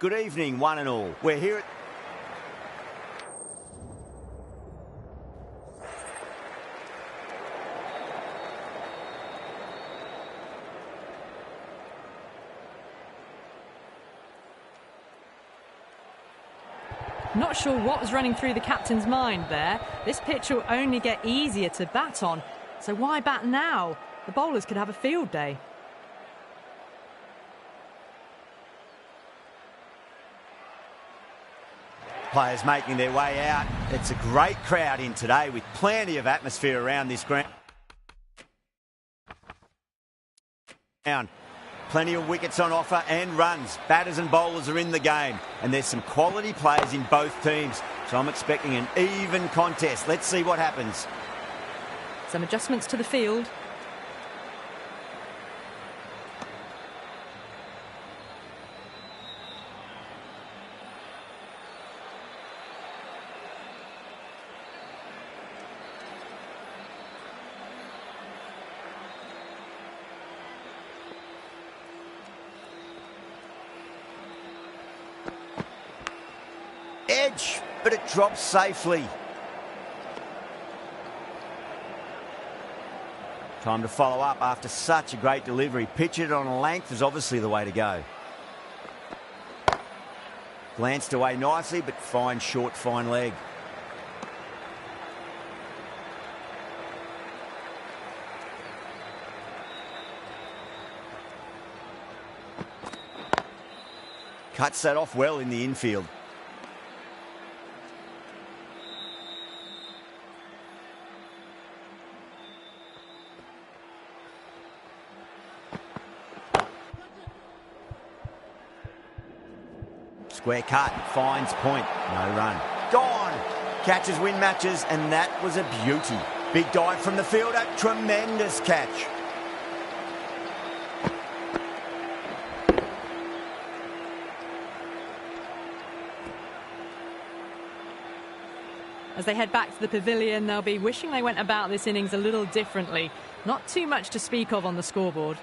Good evening, one and all. We're here at... Not sure what was running through the captain's mind there. This pitch will only get easier to bat on, so why bat now? The bowlers could have a field day. Players making their way out. It's a great crowd in today with plenty of atmosphere around this ground. Plenty of wickets on offer and runs. Batters and bowlers are in the game. And there's some quality players in both teams. So I'm expecting an even contest. Let's see what happens. Some adjustments to the field. Edge, but it drops safely. Time to follow up after such a great delivery. Pitch it on a length is obviously the way to go. Glanced away nicely, but fine short, fine leg. Cuts that off well in the infield. Square cut, finds point, no run. Gone! Catches win matches, and that was a beauty. Big dive from the fielder, tremendous catch. As they head back to the pavilion, they'll be wishing they went about this innings a little differently. Not too much to speak of on the scoreboard.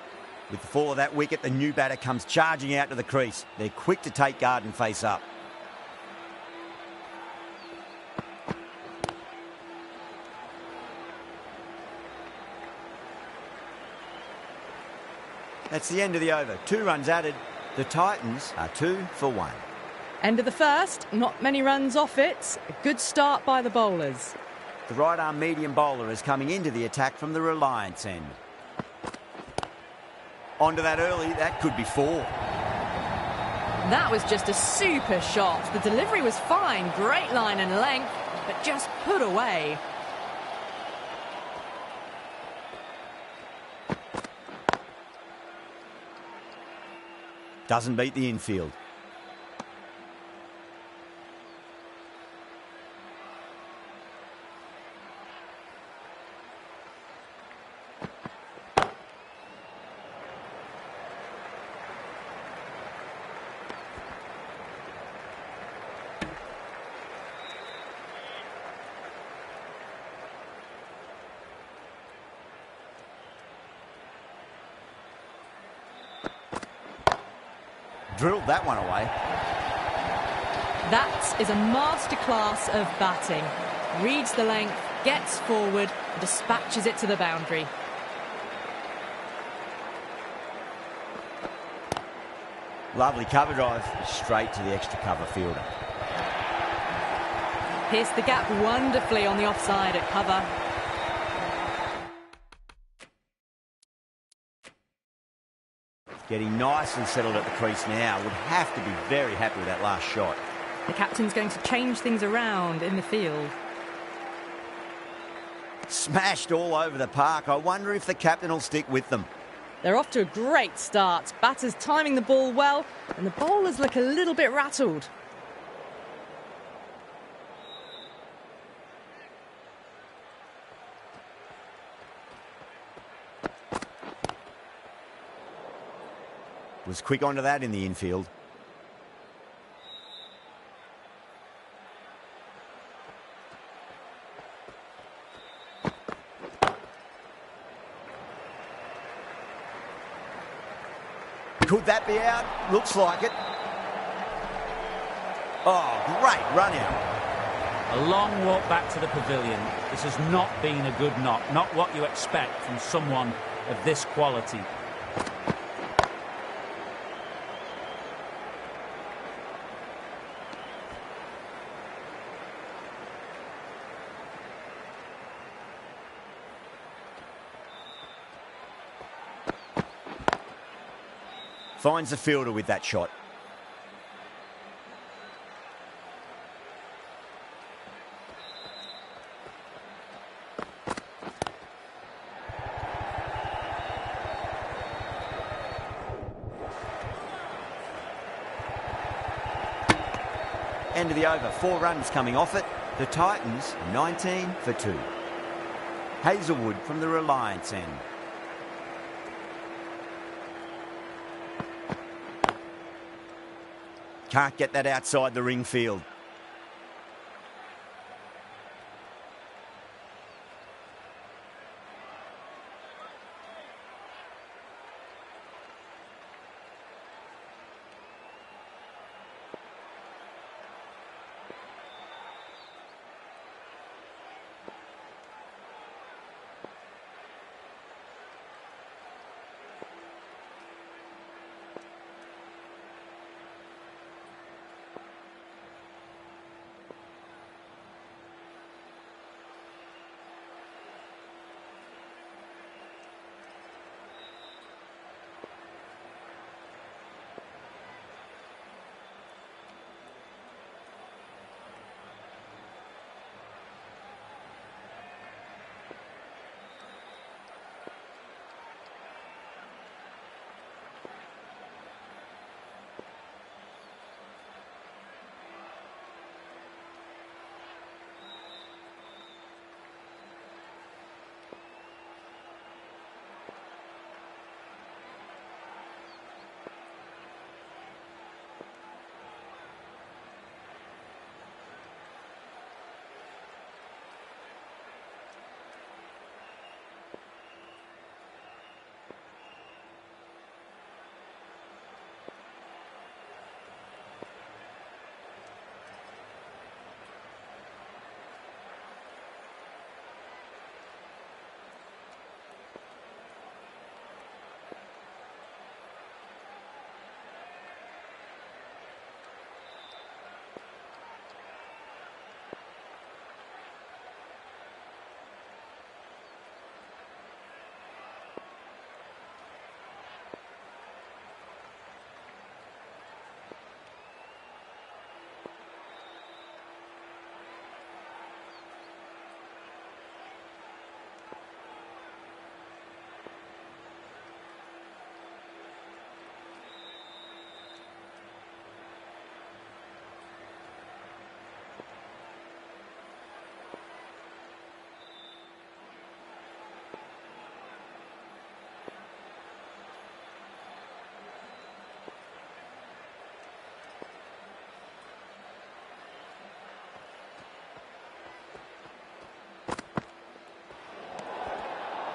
With the fall of that wicket, the new batter comes charging out to the crease. They're quick to take guard and face up. That's the end of the over. 2 runs added. The Titans are 2 for 1. End of the first, not many runs off it. A good start by the bowlers. The right-arm medium bowler is coming into the attack from the Reliance end. Onto that early, that could be 4. That was just a super shot. The delivery was fine, great line and length, but just put away. Doesn't beat the infield. Drilled that one away. That is a masterclass of batting. Reads the length, gets forward, and dispatches it to the boundary. Lovely cover drive, straight to the extra cover fielder. Pierced the gap wonderfully on the offside at cover. Getting nicely settled at the crease now. Would have to be very happy with that last shot. The captain's going to change things around in the field. Smashed all over the park. I wonder if the captain will stick with them. They're off to a great start. Batters timing the ball well, and the bowlers look a little bit rattled. Was quick onto that in the infield. Could that be out? Looks like it. Oh, great run out. A long walk back to the pavilion. This has not been a good knock. Not what you expect from someone of this quality. Finds the fielder with that shot. End of the over, 4 runs coming off it. The Titans 19 for 2. Hazelwood from the Reliance end. Can't get that outside the ring field.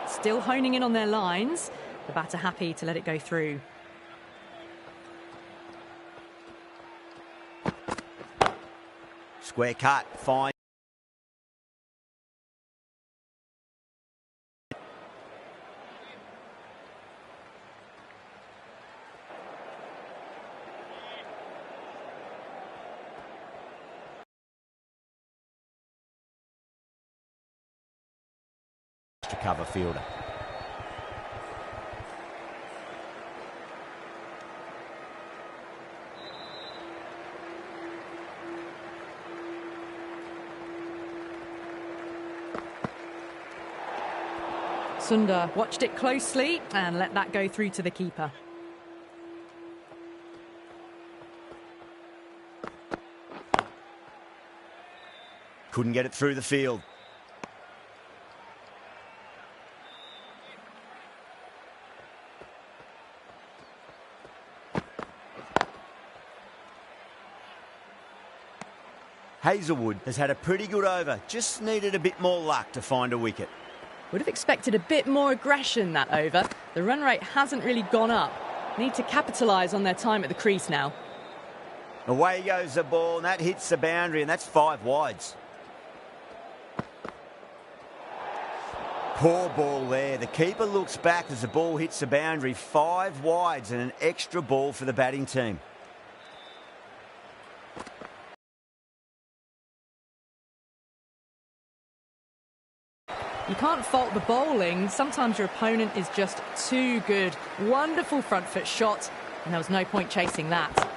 Still honing in on their lines. The batter happy to let it go through. Square cut, fine. To cover fielder. Sundar watched it closely and let that go through to the keeper. Couldn't get it through the field. Hazelwood has had a pretty good over, just needed a bit more luck to find a wicket. Would have expected a bit more aggression that over. The run rate hasn't really gone up. Need to capitalise on their time at the crease now. Away goes the ball, and that hits the boundary, and that's 5 wides. Poor ball there. The keeper looks back as the ball hits the boundary. 5 wides and an extra ball for the batting team. You can't fault the bowling. Sometimes your opponent is just too good. Wonderful front foot shot, and there was no point chasing that.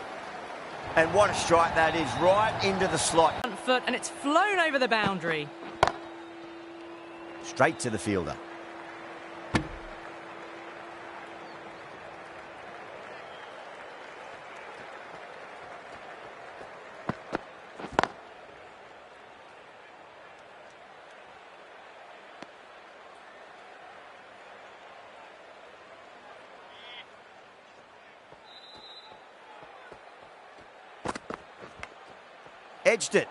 And what a strike that is, right into the slot. Front foot, and it's flown over the boundary. Straight to the fielder. Edged it.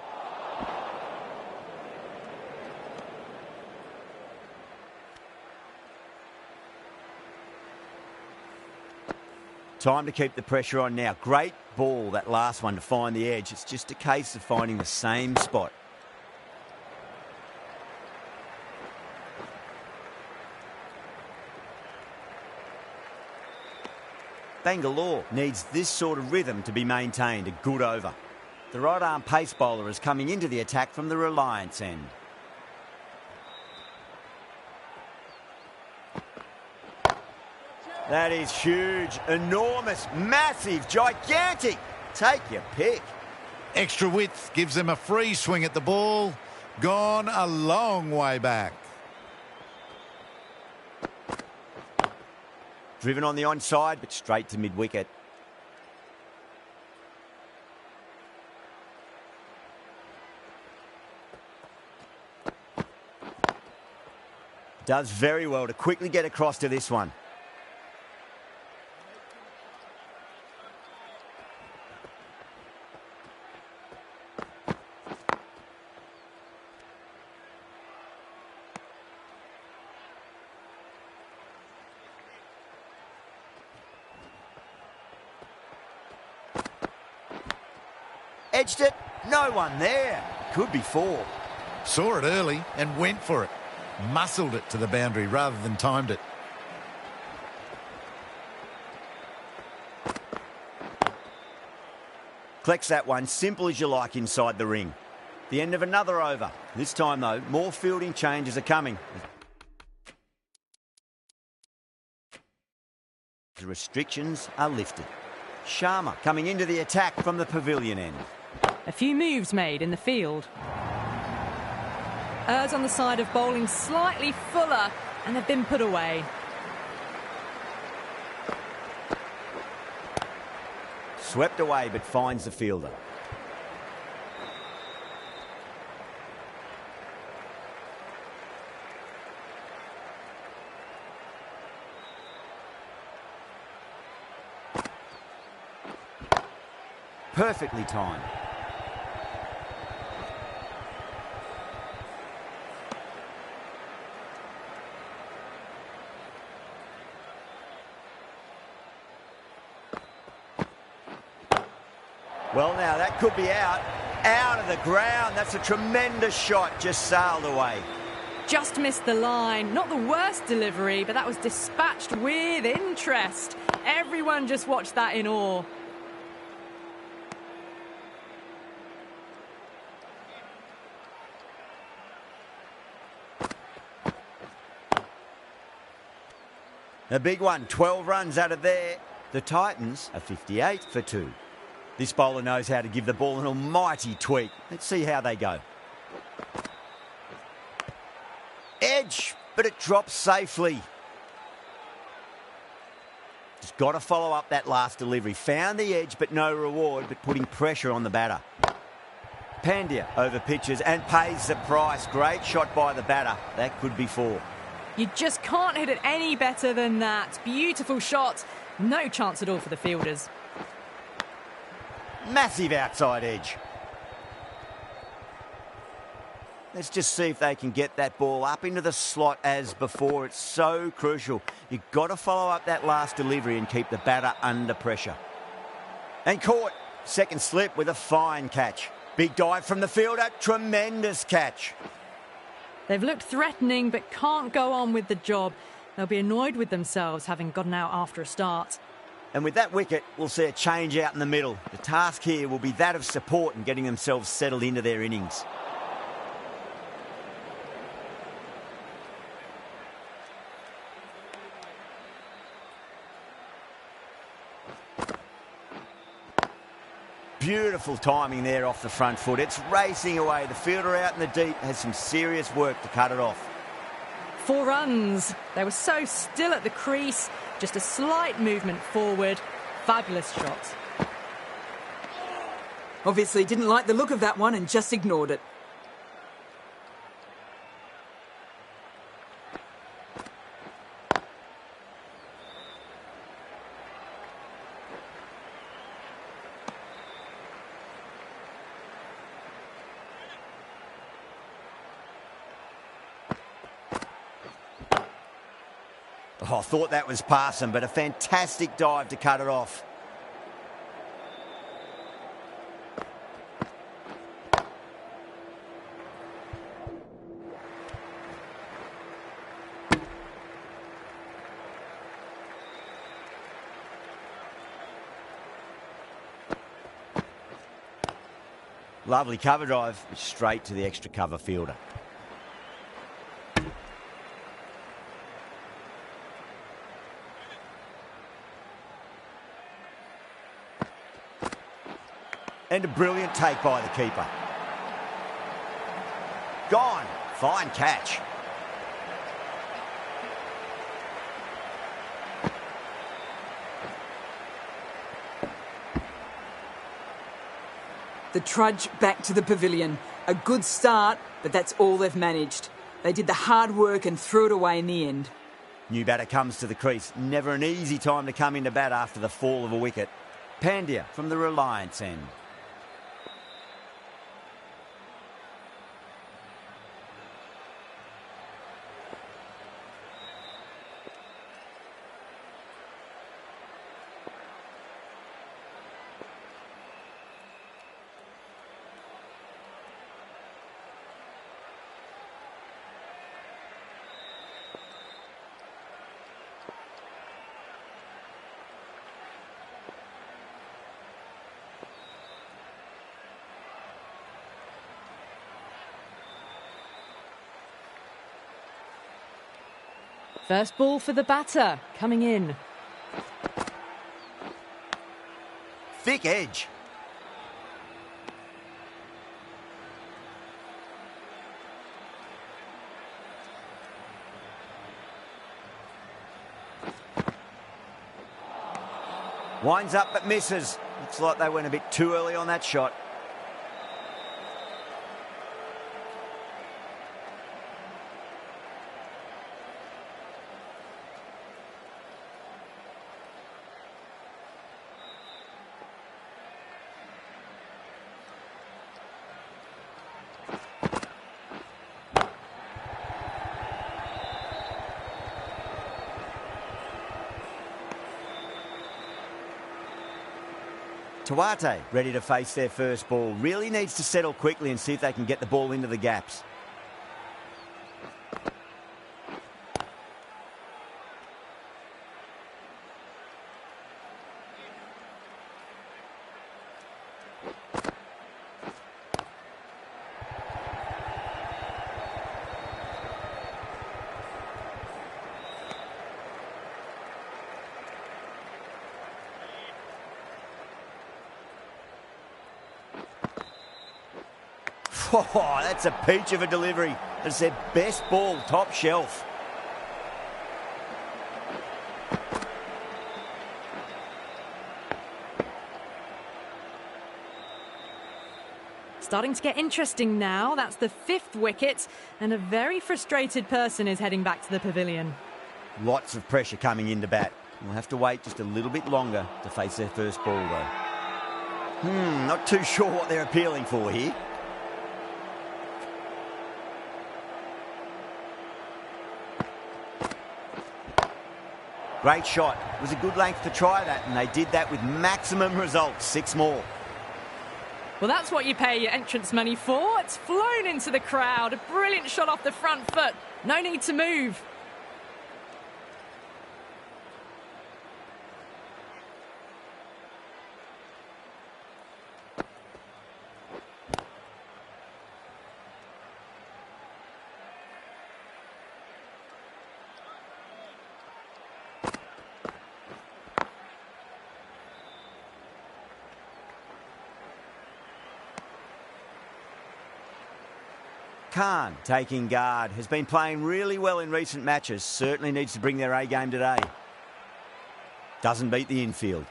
Time to keep the pressure on now. Great ball, that last one, to find the edge. It's just a case of finding the same spot. Bangalore needs this sort of rhythm to be maintained. A good over. The right-arm pace bowler is coming into the attack from the Reliance end. That is huge, enormous, massive, gigantic. Take your pick. Extra width gives them a free swing at the ball. Gone a long way back. Driven on the onside, but straight to mid-wicket. Does very well to quickly get across to this one. Edged it. No one there. Could be 4. Saw it early and went for it. Muscled it to the boundary rather than timed it. Collects that one, simple as you like, inside the ring. The end of another over. This time, though, more fielding changes are coming. The restrictions are lifted. Sharma coming into the attack from the pavilion end. A few moves made in the field. Errs on the side of bowling slightly fuller, and they've been put away. Swept away, but finds the fielder. Perfectly timed. Well, now, that could be out of the ground. That's a tremendous shot, just sailed away. Just missed the line. Not the worst delivery, but that was dispatched with interest. Everyone just watched that in awe. A big one, 12 runs out of there. The Titans are 58 for 2. This bowler knows how to give the ball an almighty tweak. Let's see how they go. Edge, but it drops safely. Just got to follow up that last delivery. Found the edge, but no reward, but putting pressure on the batter. Pandya over pitches and pays the price. Great shot by the batter. That could be 4. You just can't hit it any better than that. Beautiful shot. No chance at all for the fielders. Massive outside edge. Let's just see if they can get that ball up into the slot as before. It's so crucial. You've got to follow up that last delivery and keep the batter under pressure. And caught. Second slip with a fine catch. Big dive from the fielder. Tremendous catch. They've looked threatening but can't go on with the job. They'll be annoyed with themselves having gotten out after a start. And with that wicket, we'll see a change out in the middle. The task here will be that of support and getting themselves settled into their innings. Beautiful timing there off the front foot. It's racing away. The fielder out in the deep has some serious work to cut it off. 4 runs. They were so still at the crease. Just a slight movement forward. Fabulous shot. Obviously didn't like the look of that one and just ignored it. Oh, I thought that was passing, but a fantastic dive to cut it off. Lovely cover drive, straight to the extra cover fielder. And a brilliant take by the keeper. Gone. Fine catch. The trudge back to the pavilion. A good start, but that's all they've managed. They did the hard work and threw it away in the end. New batter comes to the crease. Never an easy time to come into bat after the fall of a wicket. Pandya from the Reliance end. First ball for the batter, coming in. Thick edge. Winds up but misses. Looks like they went a bit too early on that shot. Tawate ready to face their first ball. Really needs to settle quickly and see if they can get the ball into the gaps. Oh, that's a peach of a delivery. It's their best ball, top shelf. Starting to get interesting now. That's the 5th wicket, and a very frustrated person is heading back to the pavilion. Lots of pressure coming into bat. We'll have to wait just a little bit longer to face their first ball, though. Not too sure what they're appealing for here. Great shot. It was a good length to try that, and they did that with maximum results. 6 more. Well, that's what you pay your entrance money for. It's flown into the crowd. A brilliant shot off the front foot. No need to move. Khan taking guard, has been playing really well in recent matches, certainly needs to bring their A game today. Doesn't beat the infield.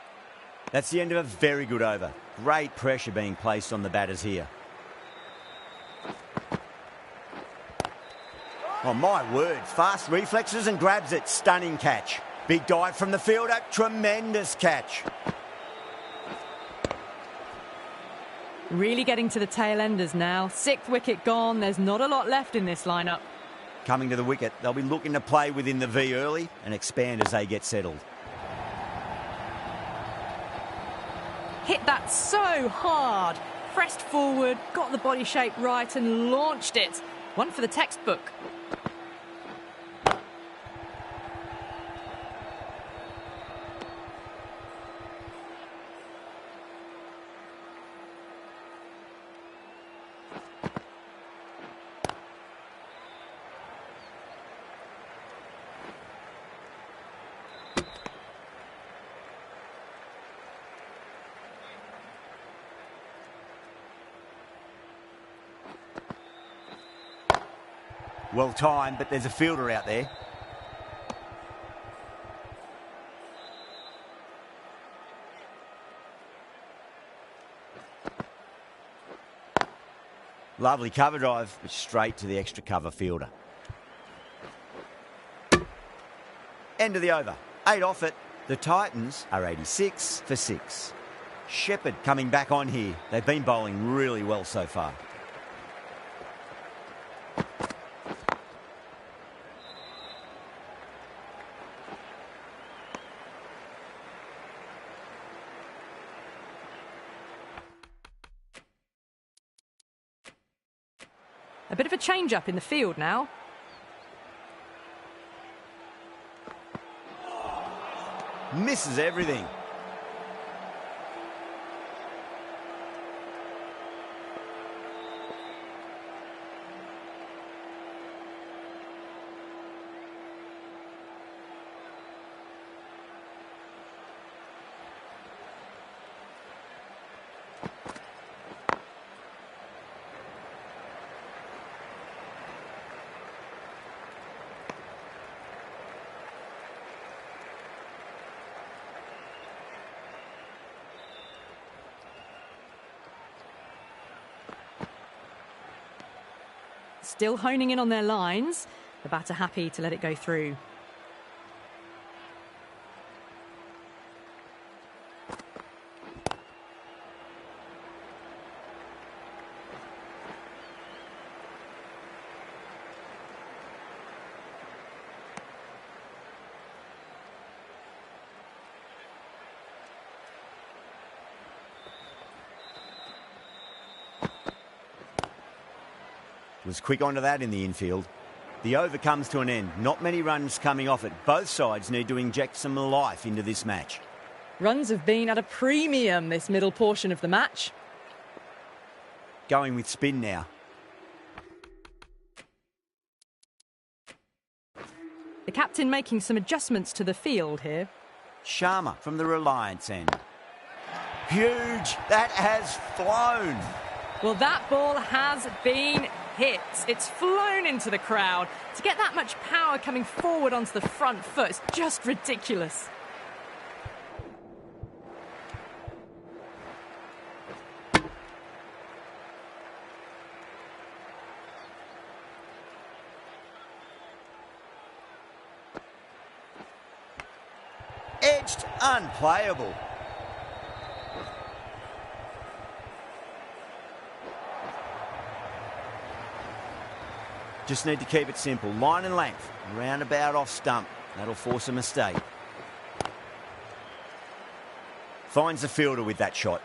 That's the end of a very good over. Great pressure being placed on the batters here. Oh my word, fast reflexes and grabs it, stunning catch. Big dive from the fielder, tremendous catch. Really getting to the tail enders now. 6th wicket gone. There's not a lot left in this lineup. Coming to the wicket, they'll be looking to play within the V early and expand as they get settled. Hit that so hard. Pressed forward, got the body shape right and launched it. One for the textbook. Well timed, but there's a fielder out there. Lovely cover drive, but straight to the extra cover fielder. End of the over. 8 off it. The Titans are 86 for 6. Shepherd coming back on here. They've been bowling really well so far. A bit of a change-up in the field now. Misses everything. Still honing in on their lines. The batter happy to let it go through. Was quick onto that in the infield. The over comes to an end. Not many runs coming off it. Both sides need to inject some life into this match. Runs have been at a premium this middle portion of the match. Going with spin now. The captain making some adjustments to the field here. Sharma from the Reliance end. Huge. That has flown. Well, that ball has been hit. It's flown into the crowd. To get that much power coming forward onto the front foot is just ridiculous. Edged, unplayable. Just need to keep it simple. Line and length. Roundabout off stump. That'll force a mistake. Finds the fielder with that shot.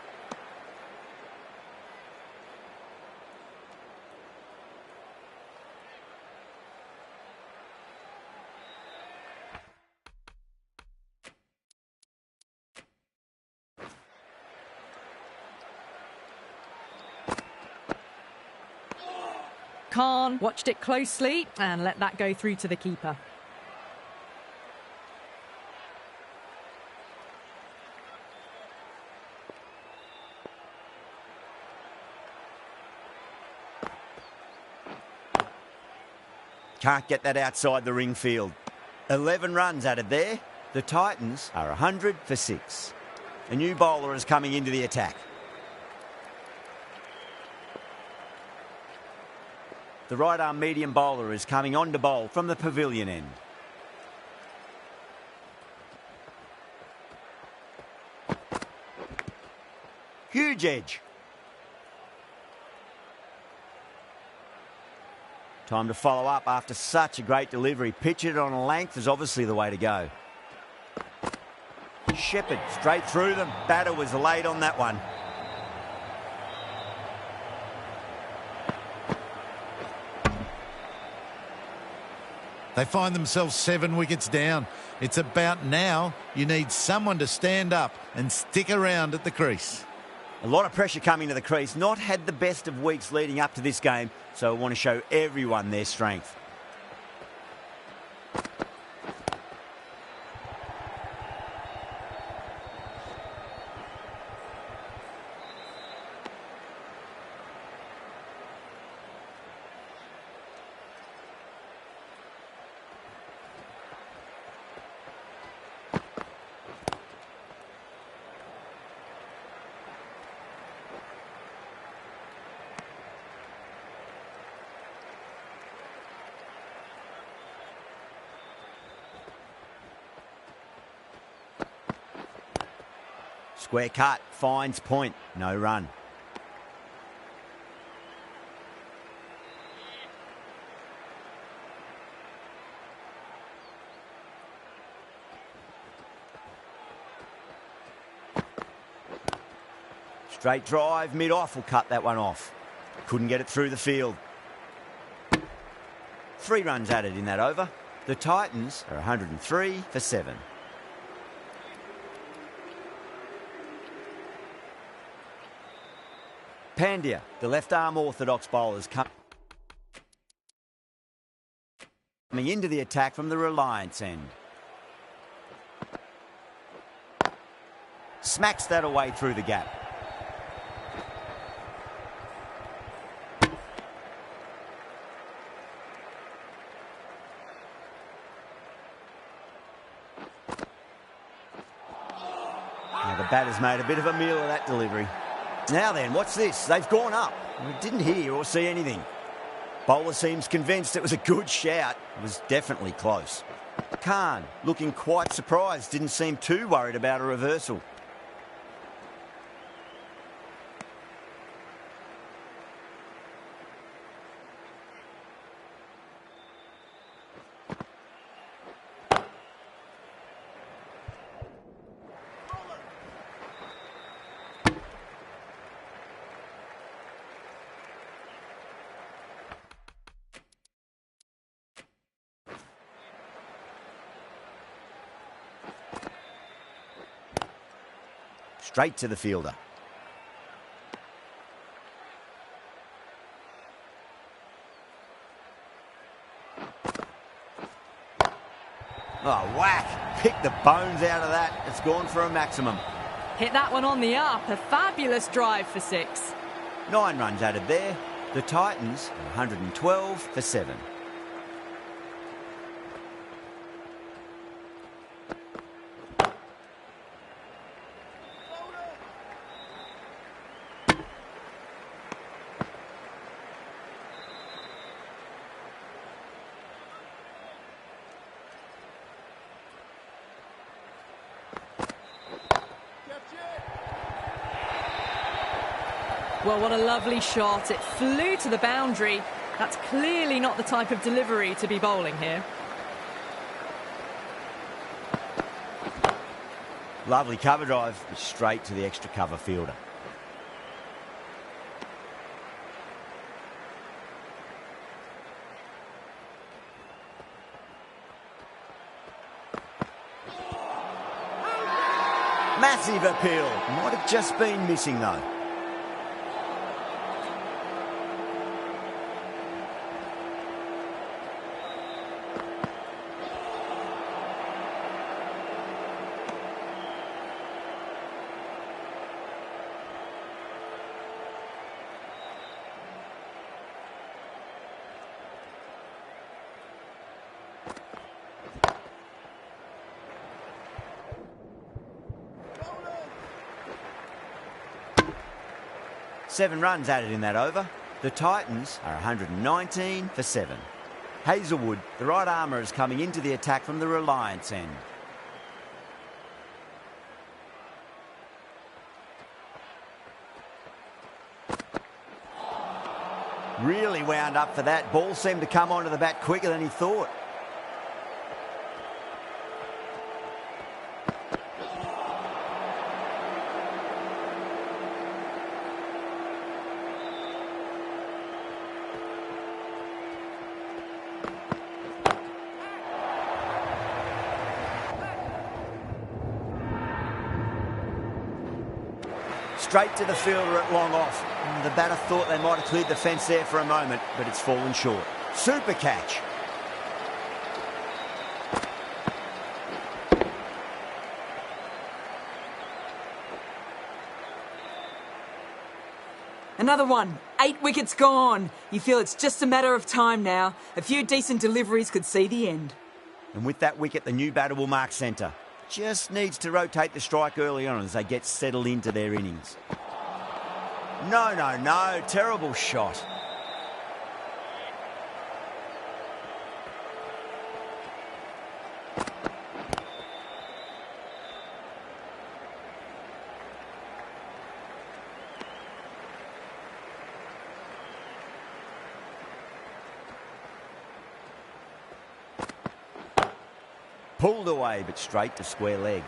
Khan watched it closely and let that go through to the keeper. Can't get that outside the ring field. 11 runs added there. The Titans are 100 for 6. A new bowler is coming into the attack. The right-arm medium bowler is coming on to bowl from the pavilion end. Huge edge. Time to follow up after such a great delivery. Pitch it on a length is obviously the way to go. Shepherd straight through them. Batter was late on that one. They find themselves 7 wickets down. It's about now you need someone to stand up and stick around at the crease. A lot of pressure coming to the crease. Not had the best of weeks leading up to this game, so I want to show everyone their strength. Square cut, finds point, no run. Straight drive, mid-off will cut that one off. Couldn't get it through the field. 3 runs added in that over. The Titans are 103 for 7. Pandya, the left-arm orthodox bowlers coming into the attack from the Reliance end. Smacks that away through the gap. Now the batter's made a bit of a meal of that delivery. Now then, what's this? They've gone up. We didn't hear or see anything. Bowler seems convinced it was a good shout. It was definitely close. Khan, looking quite surprised, didn't seem too worried about a reversal. Straight to the fielder. Oh, whack. Pick the bones out of that. It's gone for a maximum. Hit that one on the up. A fabulous drive for 6. 9 runs added there. The Titans are 112 for 7. Well, what a lovely shot. It flew to the boundary. That's clearly not the type of delivery to be bowling here. Lovely cover drive, straight to the extra cover fielder. Massive appeal. Might have just been missing though. 7 runs added in that over. The Titans are 119 for 7. Hazelwood, the right armour, is coming into the attack from the Reliance end. Really wound up for that. Ball seemed to come onto the bat quicker than he thought. Straight to the fielder at long off. The batter thought they might have cleared the fence there for a moment, but it's fallen short. Super catch. Another one. 8 wickets gone. You feel it's just a matter of time now. A few decent deliveries could see the end. And with that wicket, the new batter will mark centre. Just needs to rotate the strike early on as they get settled into their innings. No. Terrible shot. Pulled away, but straight to square leg.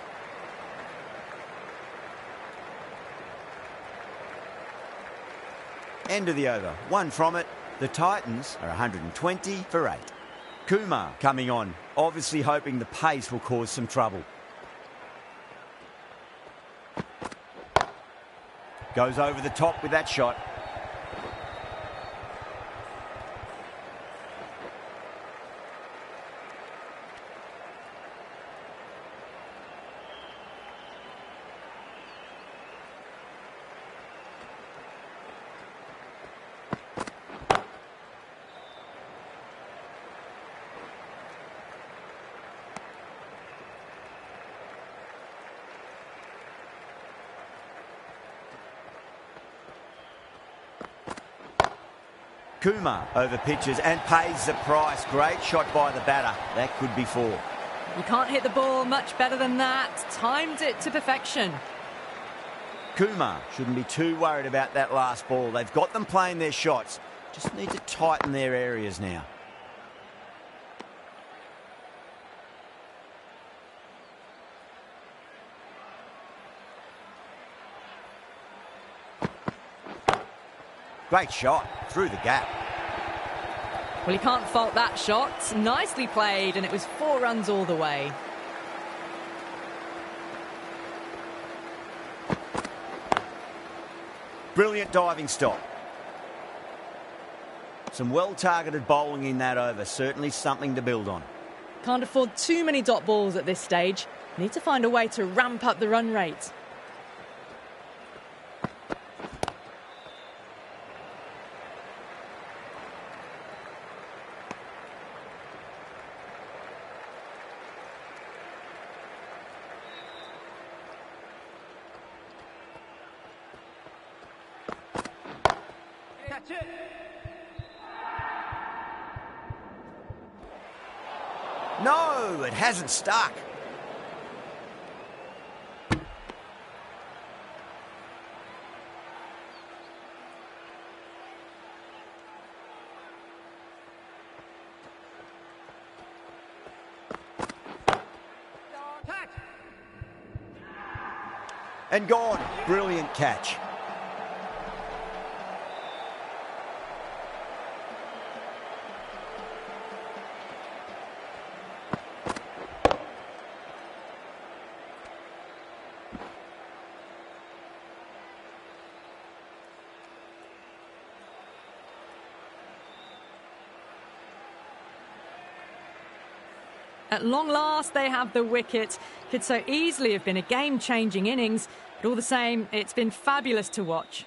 End of the over. 1 from it. The Titans are 120 for 8. Kumar coming on, obviously hoping the pace will cause some trouble. Goes over the top with that shot. Kumar over pitches and pays the price. Great shot by the batter. That could be 4. You can't hit the ball much better than that. Timed it to perfection. Kumar shouldn't be too worried about that last ball. They've got them playing their shots. Just need to tighten their areas now. Great shot through the gap. Well, you can't fault that shot. Nicely played, and it was 4 runs all the way. Brilliant diving stop. Some well-targeted bowling in that over. Certainly something to build on. Can't afford too many dot balls at this stage. Need to find a way to ramp up the run rate. No, it hasn't stuck. And gone. Brilliant catch. At long last, they have the wicket. Could so easily have been a game-changing innings, but all the same, it's been fabulous to watch.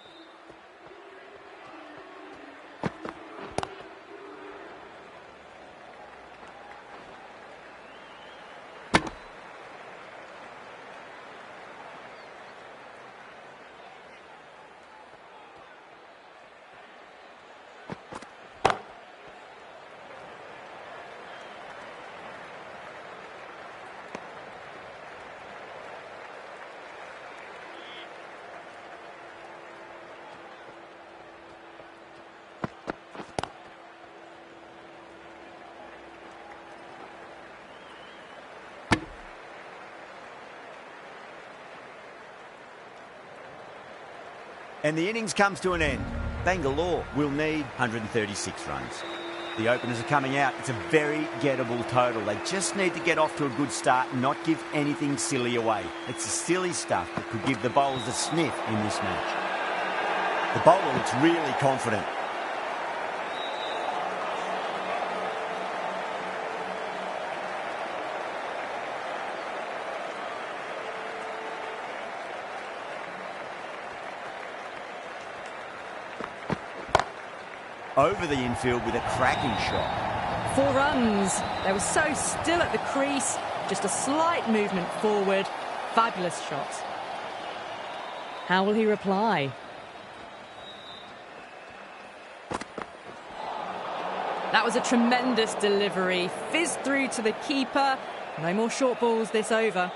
And the innings comes to an end. Bangalore will need 136 runs. The openers are coming out. It's a very gettable total. They just need to get off to a good start and not give anything silly away. It's the silly stuff that could give the bowlers a sniff in this match. The bowler looks really confident. Over the infield with a cracking shot. 4 runs. They were so still at the crease. Just a slight movement forward. Fabulous shot. How will he reply? That was a tremendous delivery. Fizzed through to the keeper. No more short balls this over.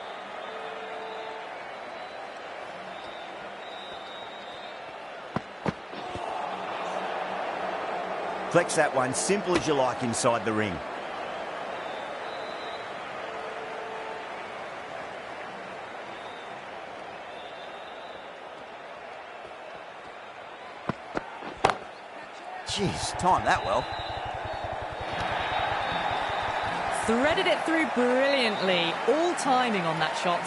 Flex that one, simple as you like inside the ring. Jeez, timed that well. Threaded it through brilliantly. All timing on that shot.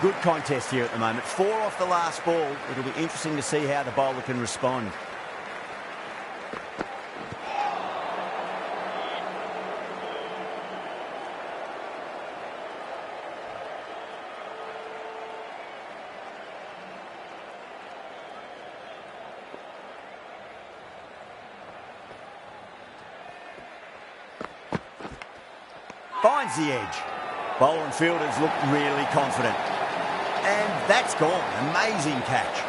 Good contest here at the moment. 4 off the last ball. It'll be interesting to see how the bowler can respond. Finds the edge. Bowler and fielders look really confident. And that's gone. Amazing catch.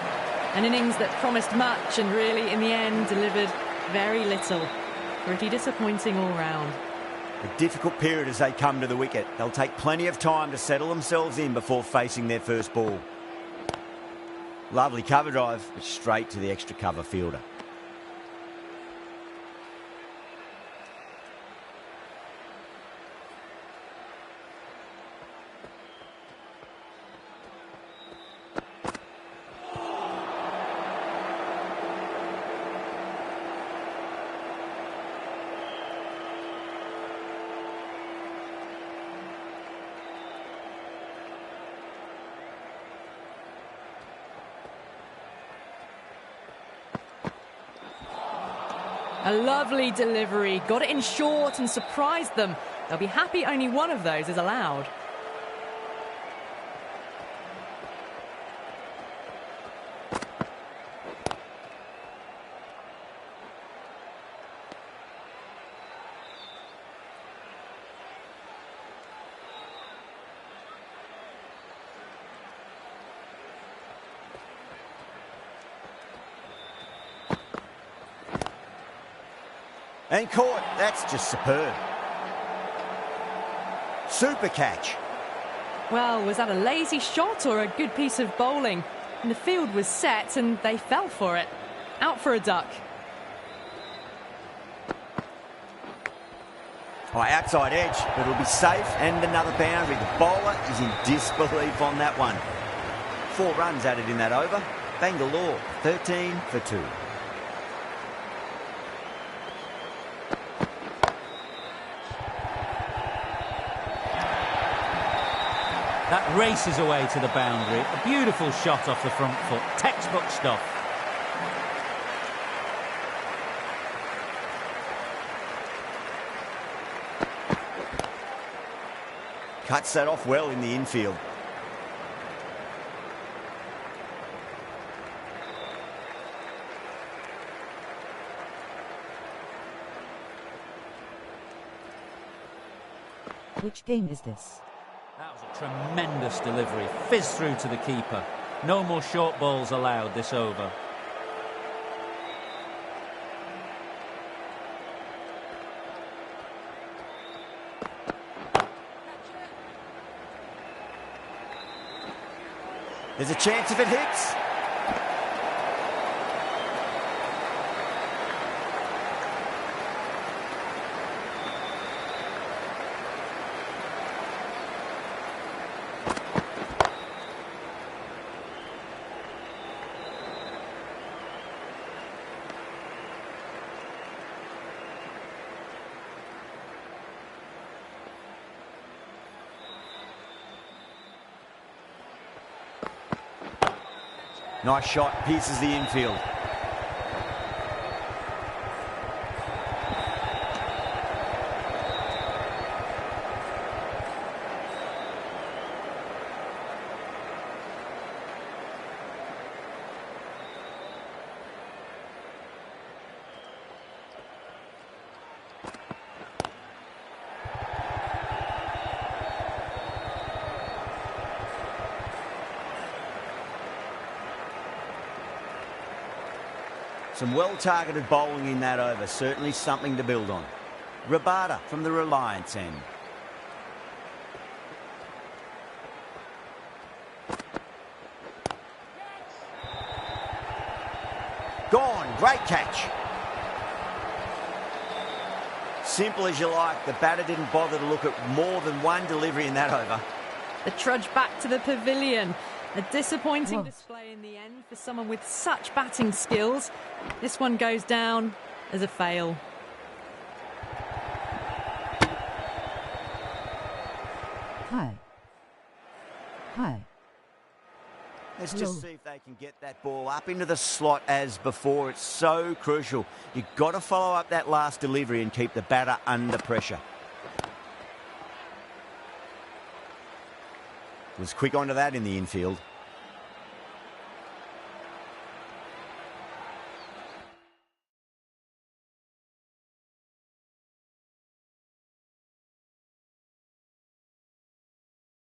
An innings that promised much and really, in the end, delivered very little. Pretty disappointing all round. A difficult period as they come to the wicket. They'll take plenty of time to settle themselves in before facing their first ball. Lovely cover drive, but straight to the extra cover fielder. A lovely delivery, got it in short and surprised them. They'll be happy only one of those is allowed. And caught. That's just superb. Super catch. Well, was that a lazy shot or a good piece of bowling? And the field was set and they fell for it. Out for a duck. Outside edge, but it'll be safe and another boundary. The bowler is in disbelief on that one. 4 runs added in that over. Bangalore, 13 for 2. That races away to the boundary. A beautiful shot off the front foot. Textbook stuff. Cuts that off well in the infield. Which game is this? That was a tremendous delivery. Fizz through to the keeper. No more short balls allowed this over. There's a chance if it hits. Nice shot, pierces the infield. Some well-targeted bowling in that over. Certainly something to build on. Rabada from the Reliance end. Gone. Great catch. Simple as you like. The batter didn't bother to look at more than one delivery in that over. The trudge back to the pavilion. A disappointing display in the end for someone with such batting skills. This one goes down as a fail. Hi. Let's just see if they can get that ball up into the slot as before. It's so crucial. You've got to follow up that last delivery and keep the batter under pressure. Was quick onto that in the infield.